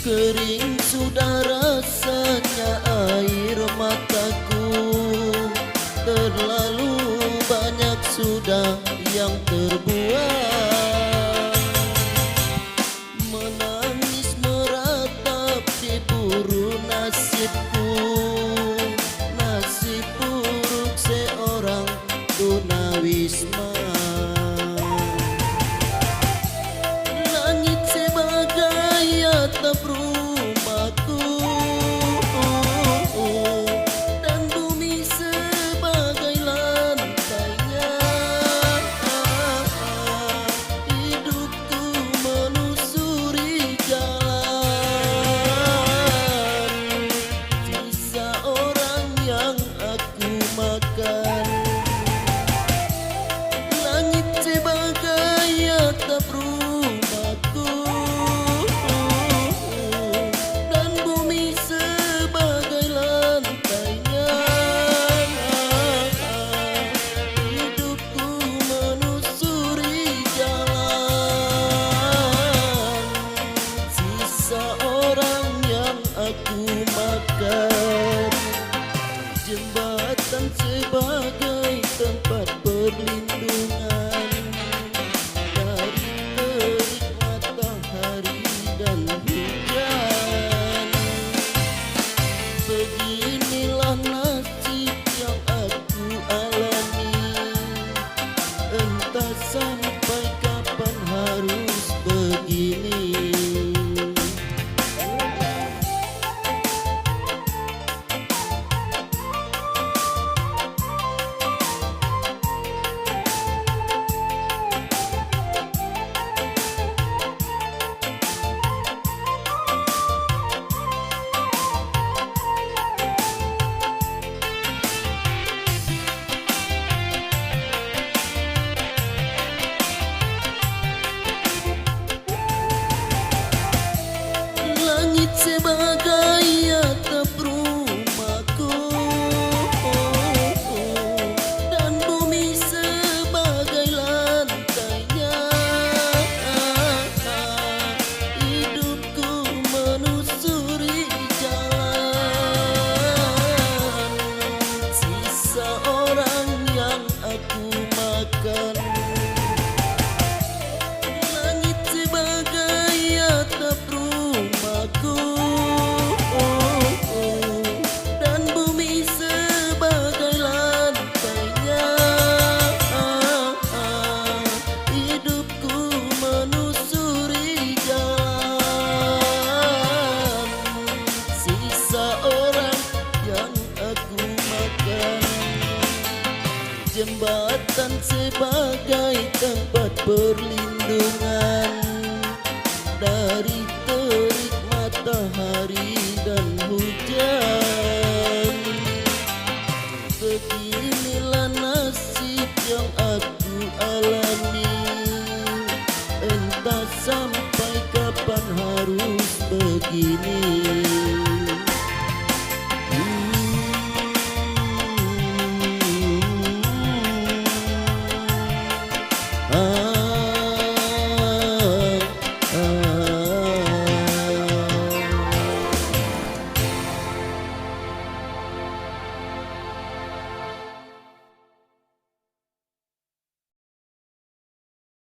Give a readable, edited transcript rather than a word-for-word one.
Kering sudah rasanya air mataku, terlalu banyak sudah yang terbuang. Menangis meratap di buru nasibku, nasib buruk seorang tunawisma. Langit sebagai atap rumahku, dan bumi sebagai lantainya. Hidupku menusuri jalan, sisa orang yang aku makan. Langit sebagai atap rumahku, dan bumi sebagai lantainya. Hidupku menusuri jalan, sisa orang yang aku makan. Jembatan sebagai tempat perlindungan dari terik matahari dan hujan. Beginilah nasib yang aku alami, entah sampai kapan harus begini. Langit sebagai atap rumahku, dan bumi sebagai lantainya. Hidupku menusuri jalan, sisa orang yang aku makan. Langit sebagai atap rumahku, dan bumi sebagai lantainya. Hidupku menusuri jalan, sisa orang yang aku makan. Jembatan sebagai tempat perlindungan dari terik matahari dan hujan. Beginilah nasib yang aku alami, entah sampai kapan harus begini.